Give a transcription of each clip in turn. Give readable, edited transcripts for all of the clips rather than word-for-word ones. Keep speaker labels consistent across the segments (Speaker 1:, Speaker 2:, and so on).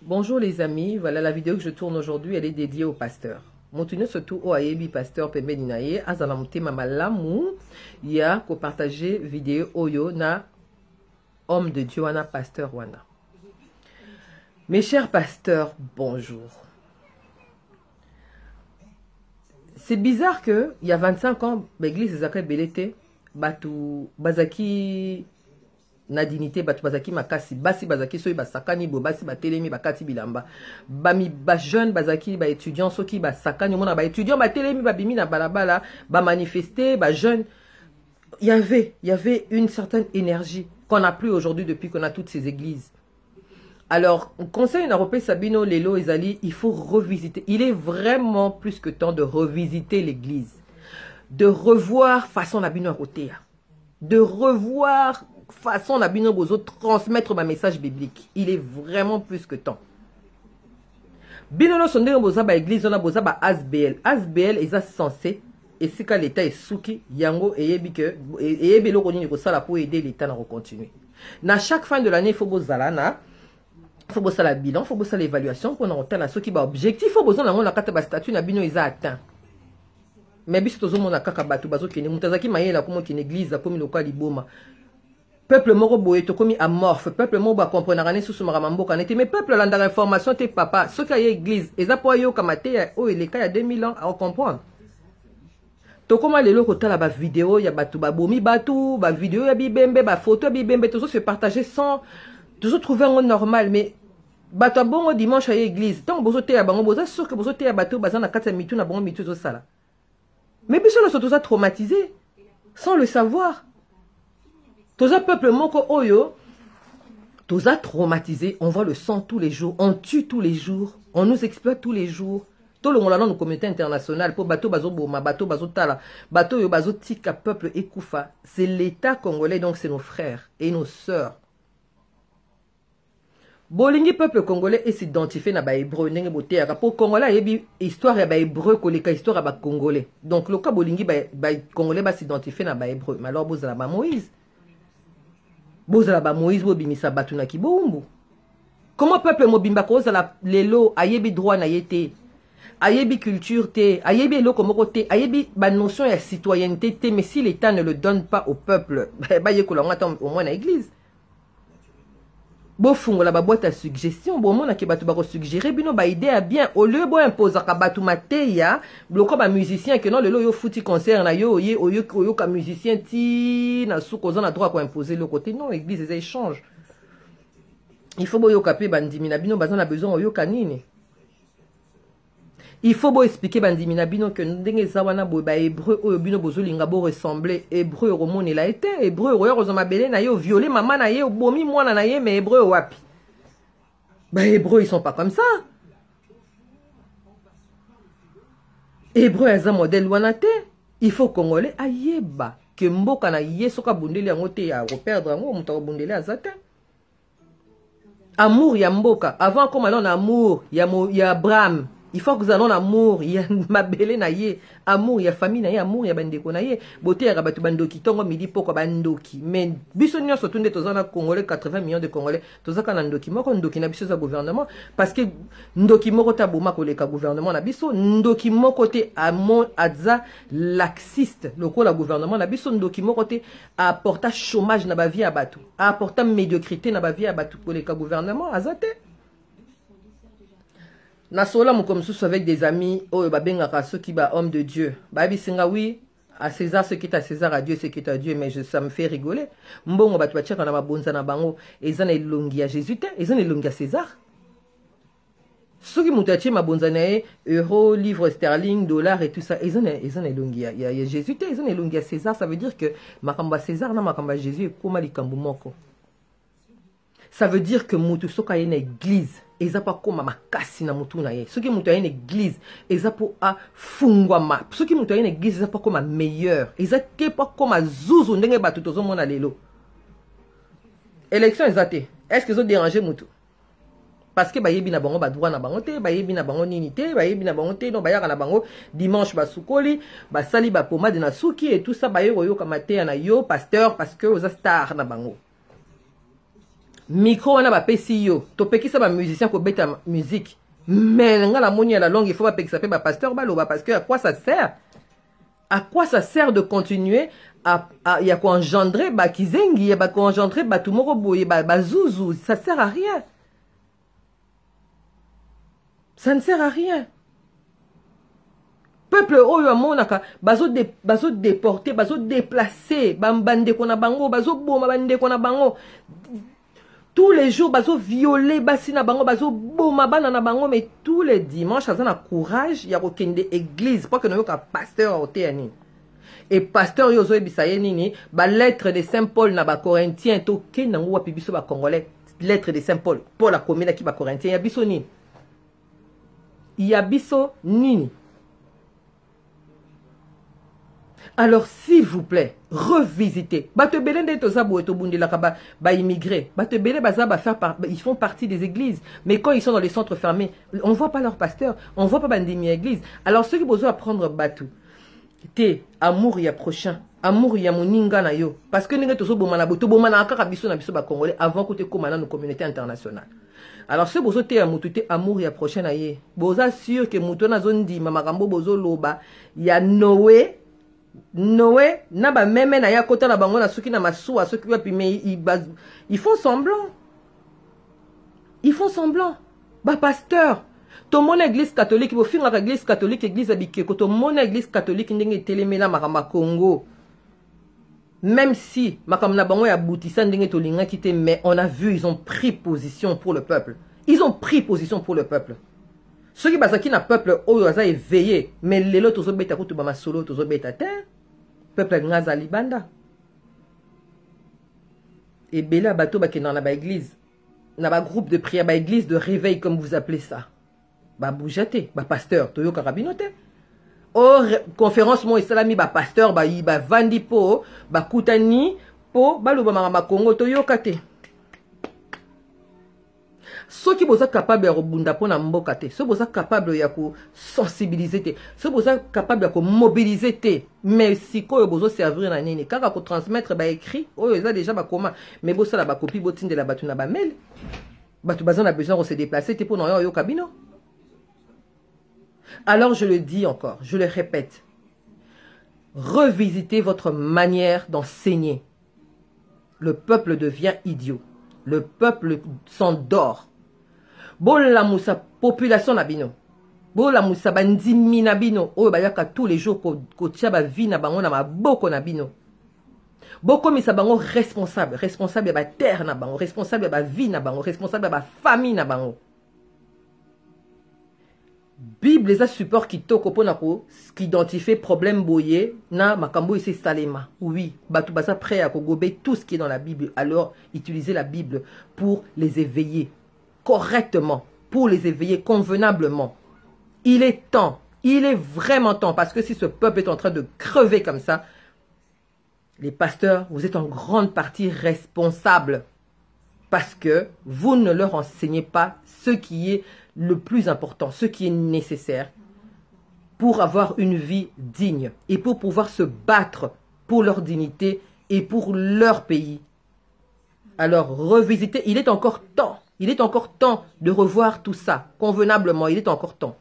Speaker 1: Bonjour les amis, voilà la vidéo que je tourne aujourd'hui, elle est dédiée au pasteur. Montino surtout au Ayebi pasteur Pembe Ninaye, Azalamute Mamalamu, ya ko partager vidéo oyo na homme de Dieu wana pasteur wana. Mes chers pasteurs, bonjour. C'est bizarre que il y a 25 ans, l'église Zakay Belete, Batu Bazaki na dignité batu bazaki makasi basi bazaki soyi basakani bo basi batelemi bakati bilamba bami ba jeune bazaki ba étudiant soki basakani mona ba étudiant batelemi babimi na balabala ba manifester ba jeune il y avait une certaine énergie qu'on n'a plus aujourd'hui depuis qu'on a toutes ces églises. Alors conseil na repé Sabino Lelo Ezali, il faut revisiter, il est vraiment plus que temps de revisiter l'église, de revoir façon la bino à côté, de revoir façon la bino bozo transmettre ma message biblique. Il est vraiment plus que temps. Binono sonde boza ba église on a boza ba ASBL. ASBL est censé et si quand l'état est souki yango eyebi que eyebi lo koni ko sala pour aider l'état à continuer. Na chaque fin de l'année il faut bozala na faut bosser la bilan, faut bosser l'évaluation pour on atteindre ce qui ba objectif, faut bosser na ngona kata ba statut na bino isa atteint. Mais biso tozo mona kaka batu bazo kene mutazaki mayela komo kene église comme local liboma. Peuple moro boye to komi amorphe, peuple moro ba comprendre rané sous maramambo kanete, mais peuple landa information te papa, ce qu'il y a église, eza po yo kamate o eleka ya 2000 ans à comprendre. To koma lelo ko tala ba vidéo ya batu ba bomi batu, ba vidéo ya bibembe, ba photo ya bibembe, toujours se partager sans toujours trouver un normal, mais batu bongo dimanche à église, tant bozo te ya bango boza sûr que bozo te ya batu bazana kata mitu na bango mitu zo sala. Mais biso lo so toza traumatisé sans le savoir. Toza peuple moko oyo, toza traumatisé, on voit le sang tous les jours, on tue tous les jours, on nous exploite tous les jours. Tout le monde dans nos communautés internationales, pour bateau bazo boma, bateau bazo tala, bateau yo bazo tika peuple ekoufa. C'est l'État congolais, donc c'est nos frères et nos sœurs. Bolingi peuple congolais et s'identifier na ba hébreu ndenge boteaka pour congolais yebi histoire ya ba hébreu koleka histoire ya ba congolais. Donc le cas bolingi ba congolais ba s'identifier na ba hébreu, mais alors bozala ba Moïse. Bozala ba Moïse bo bimisa batu na kibombo. Comment peuple mobimba ko zala lelo ayebi droit na yete, ayebi culture te, ayebi eloko moko te, ayebi ba notion ya citoyenneté te, mais si l'État ne le donne pas au peuple, ba yekola ngata au moins na église. Bo fungo la ba boîte à suggestion, bo mona ke batu ba ko suggérer bino ba idée à bien au lieu bo imposer ka batu mateya, bloko ba musicien que non lelo yo fouti concert na yo oyo ka musicien ti na souko na droit ko imposer le côté non église les échanges. Il faut bo yo kapé bandimi na bino bazana besoin oyo kanini. Il faut bo expliquer bandimi na bino que ndenge zawana bo ba hébreu oyo bino bozolinga bo ressembler hébreu romone la été hébreu oyo kozoma belé na yo violer maman na ye bomi mwana na ye mais hébreu wapi. Bah hébreu ils sont pas comme ça. Hébreu eza modèle wana te. Il faut congolais ayeba que mboka na ye soka bundeli yango te ya reperdre yango muta bundeli azate. Amour ya mboka avant comme alors amour ya Abraham. Il faut que vous ayez amour, il y a ma belle naïe, amour, il y a famille naïe, amour, il y a bandeko naïe. Beauté à rabatu bandoki, tongo midi poko bandoki. Mais bisonnion surtout des tozana congolais 80 millions de congolais, tozaka nandoki moko ndoki na biso za gouvernement parce que ndoki moko tabuma koleka gouvernement na biso, ndoki moko te amon adza laxiste, loko la gouvernement na biso ndoki moko te apporta chômage na ba vie abatu, apporta médiocrité na ba vie abatu koleka gouvernement azate. Nasola mukomsusu avec des amis oh babengaka ceux qui ba homme de Dieu. Babi singa oui à César ce qui est à César, à Dieu ce qui est à Dieu, mais ça me fait rigoler. Mbongo batu bachaka na mabonza na bango ezana elongi ya Jésus te, ezana elongi ya César. Ceux qui mutachi mabonza na euro, livre sterling, dollar et tout ça, ezana elongi ya Jésus te, ezana elongi ya César, ça veut dire que makamba César na makamba Jésus ekoma likambo moko. Ça veut dire que mutu soka yena église eza pa koma makasi na mutu na ye. Soki mutu yena église eza po a fungwama. Soki mutu yena église eza pa koma meilleur. Eza ke pa koma zuzu ndenge batu tozo mona lelo. Élection ezate. Est-ce que zo déranger mutu? Parce que ba yebi na bango ba droit na bango te, ba yebi na bango nini te, ba yebi na bango te, non ba yaka na bango dimanche ba sukoli, ba sali ba pomade na suki et tout ça ba yo kamate na yo pasteur parce que oza star na bango. micro wana bapesi yo topekisa bamusicien kobeta musique mais nga la moni à la longue il faut bapekisa pe bapasteur baloba parce que à quoi ça sert? À quoi ça sert de continuer à y a quoi engendrer bakizengi, y a quoi engendrer batumoko boye bazuzu, ça sert à rien. Ça ne sert à rien. Peuple oyo amonaka bazo déporter, bazo déplacer, bambande kona bango, bazo boma bande kona bango. Tous les jours bazo violer basina bango, bazo boma bana na bango, mais tous les dimanches ça a courage ya kokende église pas que nous ka pasteur au teni. Et pasteur yozo ebisaye nini ba lettre de Saint Paul na ba Corinthiens to kenango wa pibiso ba congolais lettre de Saint Paul Paul a commis na ki ba Corinthiens ya biso nini. Ya biso nini. Alors, s'il vous plaît, revisitez. Ils font partie des églises. Mais quand ils sont dans les centres fermés, on ne voit pas leur pasteur. On ne voit pas bandemi église. Alors, ceux qui ont besoin d'apprendre Batu, t'es amour ya prochain. Amour ya moninga na yo. Parce que nous sommes avant que tu aies nos communautés internationales. Alors, ce bozo te amutute amour ya prochain na ye. Boza sûr que mutona zondi mamakambo bozo loba ya Noé. Noé, na ba meme na ya kota na bango na suki na masuwa soki wa pime ils font semblant. Ils font semblant. Ba pasteur, to mon église catholique, bo finga église catholique, église abikeko, to mon église catholique ndenge telemela makamba Congo. Même si makamba na bango ya boutisa ndenge to linga kite, mais on a vu ils ont pris position pour le peuple. Ils ont pris position pour le peuple. Ceux qui basaki na peuple oyo aza éveillé mais lelo tozo beta ko to ba masolo tozo beta te peuple ngaza libanda et bela bato ba kena na ba église na ba groupe de prière ba église de réveil comme vous appelez ça ba boujate ba pasteur toyo karabinote or conférence mo islami ba pasteur ba yi ba vandi po ba kutani po ba loba mama Kongo toyo kate. Ceux qui sont capables de rebondir pour mboka te, ceux qui sont capables de sensibiliser, ceux qui sont capables de mobiliser, mais si quoi vous servir na nini, quand vous transmettre ba écrit, oh ils ont déjà ba comment, mais vous ça la ba copie botine de la batu na ba mail, batu bazan a besoin de se déplacer pour non yo cabino. Alors je le dis encore, je le répète, revisitez votre manière d'enseigner. Le peuple devient idiot, le peuple s'endort. Bola moussa population na bino. Bola moussa bandimi na bino. Oyo bayaka tous les jours ko tia ba vie na bango na maboko na bino. Boko misa bango responsable, responsable ya ba terre na bango, responsable ya ba vie na bango, responsable ya ba famille na bango. Bible les a support qui toko pona ko identifier problème boye na makambo ese salema. Oui, batu basa prêt à gober tout ce qui est dans la Bible. Alors, utilisez la Bible pour les éveiller correctement, pour les éveiller convenablement. Il est temps, il est vraiment temps, parce que si ce peuple est en train de crever comme ça, les pasteurs, vous êtes en grande partie responsables, parce que vous ne leur enseignez pas ce qui est le plus important, ce qui est nécessaire pour avoir une vie digne et pour pouvoir se battre pour leur dignité et pour leur pays. Alors, revisitez, il est encore temps. Il est encore temps de revoir tout ça convenablement. Il est encore temps.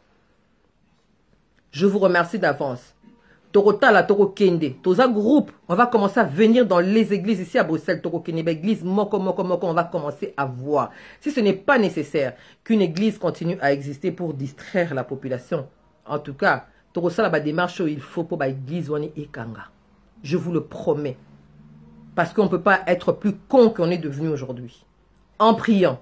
Speaker 1: Je vous remercie d'avance. Torota la Toro Kende. Toza groupe, on va commencer à venir dans les églises ici à Bruxelles. Toro Kende, église moko, on va commencer à voir. Si ce n'est pas nécessaire qu'une église continue à exister pour distraire la population, en tout cas, Torosa la démarche où il faut pour l'église Wani et Kanga. Je vous le promets. Parce qu'on ne peut pas être plus con qu'on est devenu aujourd'hui. En priant.